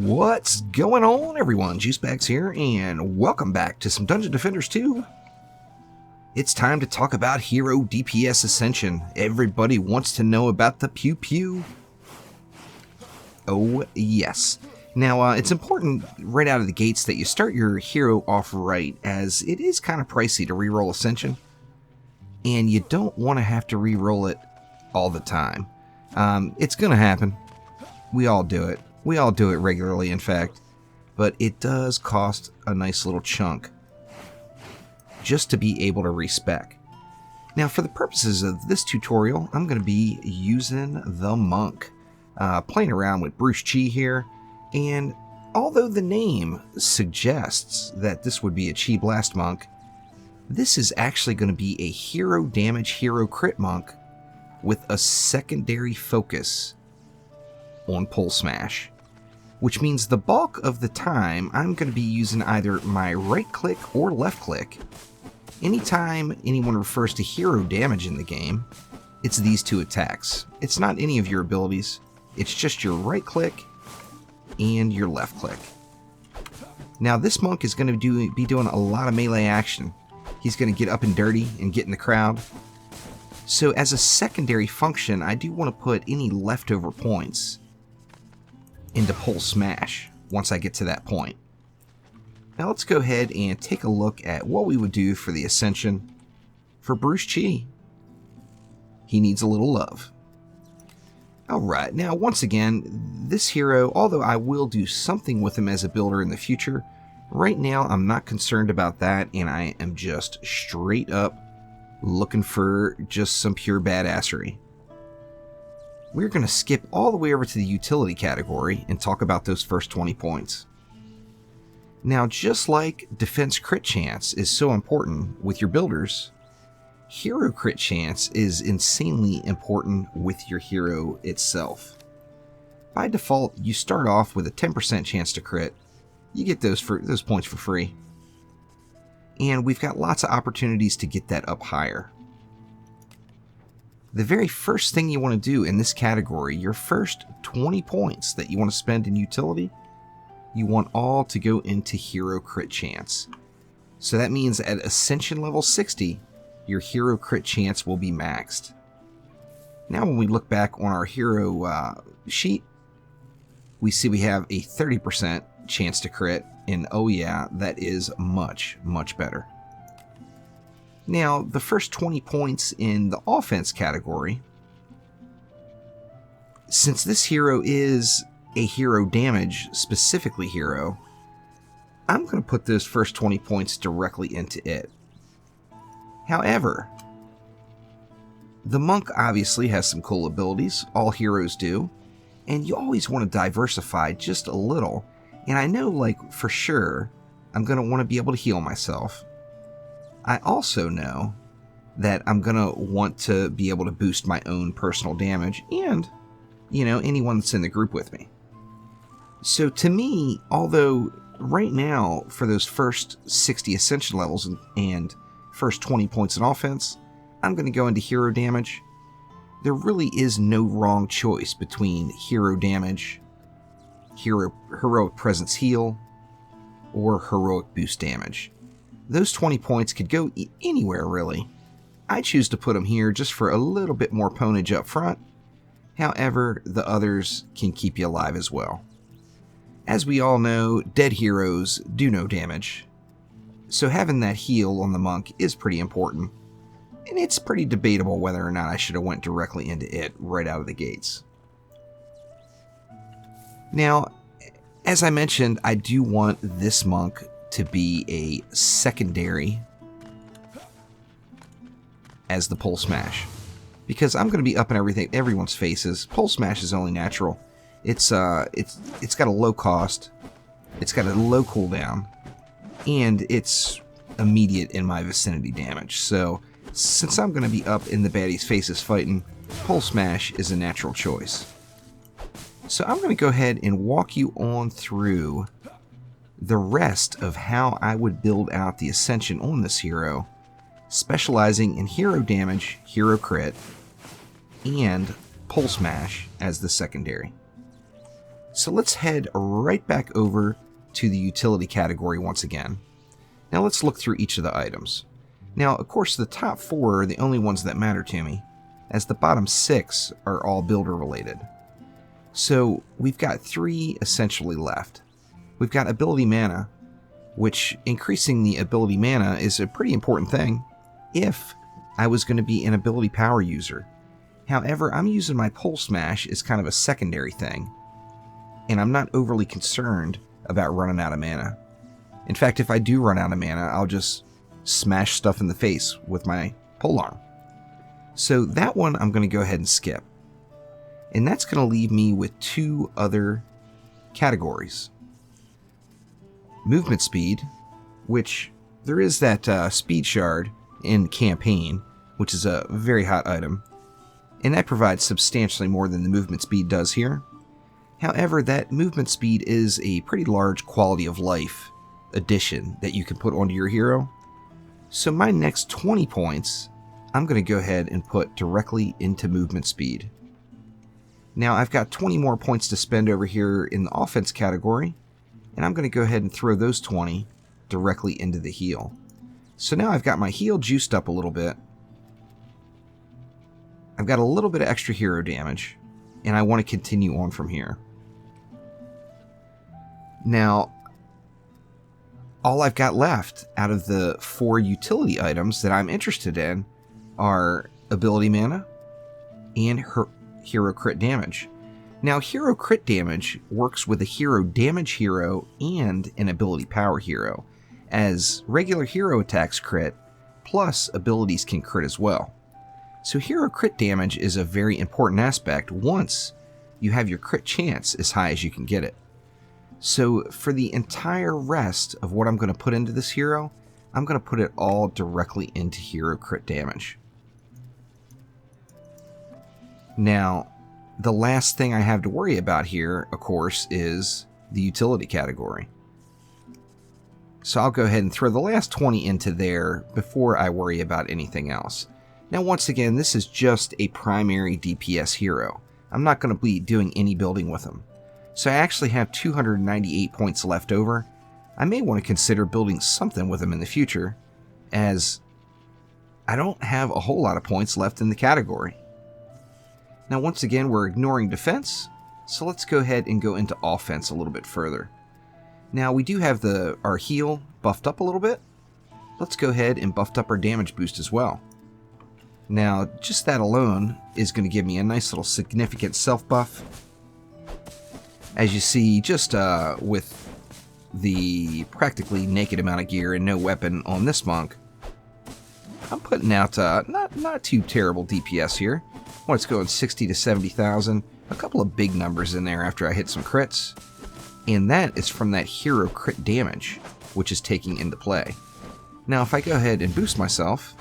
What's going on, everyone? Juicebags here, and welcome back to some Dungeon Defenders 2. It's time to talk about Hero DPS Ascension. Everybody wants to know about the pew pew. Oh yes. Now, it's important right out of the gates that you start your hero off right, as it is kind of pricey to reroll Ascension, and you don't want to have to reroll it all the time. It's going to happen. We all do it. We all do it regularly, in fact, but it does cost a nice little chunk just to be able to respec. Now, for the purposes of this tutorial, I'm going to be using the Monk, playing around with Bruce Chi here, and although the name suggests that this would be a Chi Blast Monk, this is actually going to be a hero damage, hero crit monk with a secondary focus on Pole Smash. Which means the bulk of the time I'm going to be using either my right click or left click. Anytime anyone refers to hero damage in the game, it's these two attacks. It's not any of your abilities, it's just your right click and your left click. Now this monk is going to be doing a lot of melee action. He's going to get up and dirty and get in the crowd. So as a secondary function, I do want to put any leftover points into Pole Smash once I get to that point. Now let's go ahead and take a look at what we would do for the Ascension for Bruce Chi. He needs a little love. Alright, now once again, this hero, although I will do something with him as a builder in the future, right now I'm not concerned about that, and I am just straight up looking for just some pure badassery. We're going to skip all the way over to the utility category and talk about those first 20 points. Now, just like defense crit chance is so important with your builders, hero crit chance is insanely important with your hero itself. By default, you start off with a 10% chance to crit. You get those points for free. And we've got lots of opportunities to get that up higher. The very first thing you want to do in this category, your first 20 points that you want to spend in utility, you want all to go into hero crit chance. So that means at Ascension level 60, your hero crit chance will be maxed. Now when we look back on our hero sheet, we see we have a 30% chance to crit, and oh yeah, that is much, much better. Now, the first 20 points in the offense category, since this hero is a hero damage specifically hero, I'm going to put those first 20 points directly into it. However, the monk obviously has some cool abilities, all heroes do, and you always want to diversify just a little, and I know, like, for sure, I'm going to want to be able to heal myself. I also know that I'm going to want to be able to boost my own personal damage and, you know, anyone that's in the group with me. So to me, although right now for those first 60 Ascension levels and first 20 points in offense, I'm going to go into hero damage, there really is no wrong choice between hero damage, heroic presence heal, or heroic boost damage. Those 20 points could go anywhere, really. I choose to put them here just for a little bit more ponage up front. However, the others can keep you alive as well. As we all know, dead heroes do no damage, so having that heal on the monk is pretty important, and it's pretty debatable whether or not I should have went directly into it right out of the gates. Now, as I mentioned, I do want this monk to be a secondary as the Pole Smash, because I'm going to be up in everyone's faces. Pole Smash is only natural. It's got a low cost, it's got a low cooldown, and it's immediate in my vicinity damage. So since I'm going to be up in the baddies' faces fighting, Pole Smash is a natural choice. So I'm going to go ahead and walk you on through the rest of how I would build out the Ascension on this hero specializing in hero damage, hero crit, and pulse smash as the secondary. So let's head right back over to the utility category once again. Now let's look through each of the items. Now, of course, the top 4 are the only ones that matter to me, as the bottom 6 are all builder related. So we've got 3 essentially left. We've got ability mana, which increasing the ability mana is a pretty important thing if I was going to be an ability power user. However, I'm using my pulse smash as kind of a secondary thing, and I'm not overly concerned about running out of mana. In fact, if I do run out of mana, I'll just smash stuff in the face with my polearm. So that one I'm going to go ahead and skip. And that's going to leave me with 2 other categories. Movement speed, which there is that speed shard in campaign, which is a very hot item, and that provides substantially more than the movement speed does here. However, that movement speed is a pretty large quality of life addition that you can put onto your hero. So my next 20 points, I'm going to go ahead and put directly into movement speed. Now I've got 20 more points to spend over here in the offense category, and I'm going to go ahead and throw those 20 directly into the heal. So now I've got my heal juiced up a little bit. I've got a little bit of extra hero damage, and I want to continue on from here. Now, all I've got left out of the 4 utility items that I'm interested in are ability mana and hero crit damage. Now, hero crit damage works with a hero damage hero and an ability power hero, as regular hero attacks crit, plus abilities can crit as well. So hero crit damage is a very important aspect once you have your crit chance as high as you can get it. So for the entire rest of what I'm going to put into this hero, I'm going to put it all directly into hero crit damage. Now, the last thing I have to worry about here, of course, is the utility category. So I'll go ahead and throw the last 20 into there before I worry about anything else. Now, once again, this is just a primary DPS hero. I'm not going to be doing any building with him. So I actually have 298 points left over. I may want to consider building something with him in the future, as I don't have a whole lot of points left in the category. Now, once again, we're ignoring defense, so let's go ahead and go into offense a little bit further. Now, we do have our heal buffed up a little bit. Let's go ahead and buff up our damage boost as well. Now, just that alone is going to give me a nice little significant self-buff. As you see, just with the practically naked amount of gear and no weapon on this monk, I'm putting out not too terrible DPS here. Well, it's going 60 to 70,000. A couple of big numbers in there after I hit some crits. And that is from that hero crit damage, which is taking into play. Now, if I go ahead and boost myself,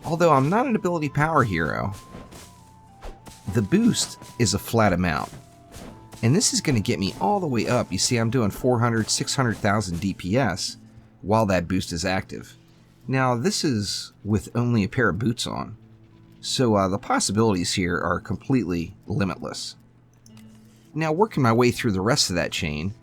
although I'm not an ability power hero, the boost is a flat amount. And this is going to get me all the way up. You see, I'm doing 400, 600,000 DPS while that boost is active. Now, this is with only a pair of boots on. So the possibilities here are completely limitless. Now, working my way through the rest of that chain,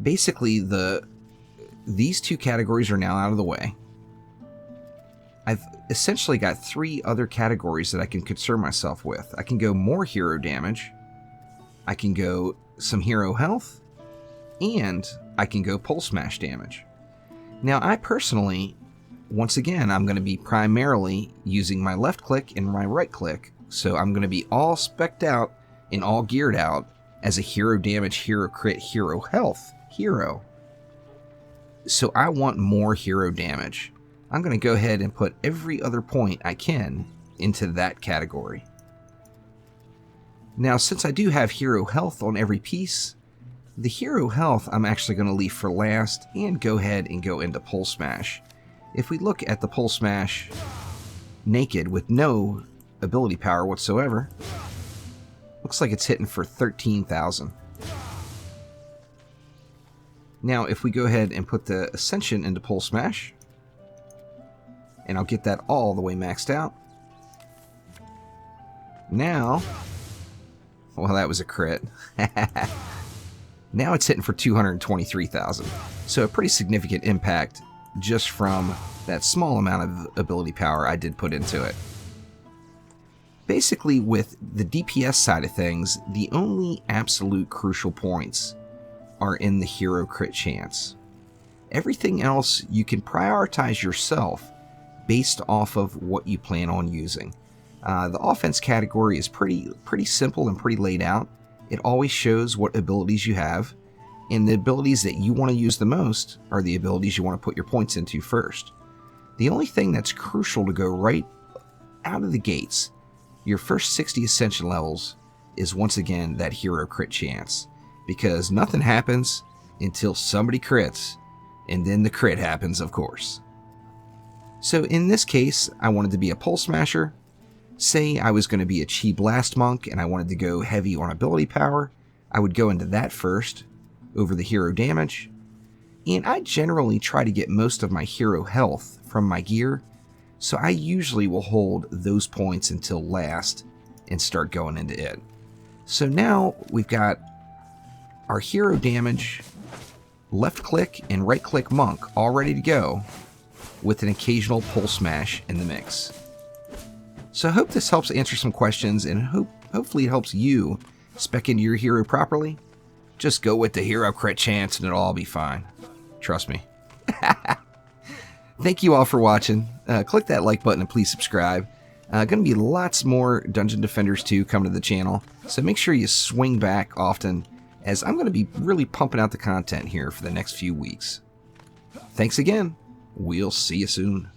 basically these 2 categories are now out of the way. I've essentially got 3 other categories that I can concern myself with. I can go more hero damage, I can go some hero health, and I can go pulse smash damage. Now, I personally, once again, I'm going to be primarily using my left click and my right click, so I'm going to be all specced out and all geared out as a hero damage, hero crit, hero health hero. So I want more hero damage. I'm going to go ahead and put every other point I can into that category. Now, since I do have hero health on every piece, the hero health I'm actually going to leave for last and go ahead and go into pulse smash. If we look at the pulse smash naked with no ability power whatsoever, looks like it's hitting for 13,000. Now, if we go ahead and put the Ascension into pulse smash, and I'll get that all the way maxed out. Now, well, that was a crit. Now it's hitting for 223,000. So a pretty significant impact just from that small amount of ability power I did put into it. Basically, with the DPS side of things, the only absolute crucial points are in the hero crit chance. Everything else you can prioritize yourself based off of what you plan on using. The offense category is pretty simple and pretty laid out. It always shows what abilities you have, and the abilities that you want to use the most are the abilities you want to put your points into first. The only thing that's crucial to go right out of the gates, your first 60 Ascension levels, is once again that hero crit chance, because nothing happens until somebody crits, and then the crit happens, of course. So in this case, I wanted to be a pole smasher. Say I was going to be a Chi Blast Monk and I wanted to go heavy on ability power, I would go into that first over the hero damage. And I generally try to get most of my hero health from my gear, so I usually will hold those points until last and start going into it. So now we've got our hero damage, left click and right click monk all ready to go, with an occasional pole smash in the mix. So I hope this helps answer some questions, and hopefully it helps you spec into your hero properly. Just go with the hero crit chance and it'll all be fine. Trust me. Thank you all for watching. Click that like button and please subscribe. Going to be lots more Dungeon Defenders 2 coming to the channel, so make sure you swing back often, as I'm going to be really pumping out the content here for the next few weeks. Thanks again. We'll see you soon.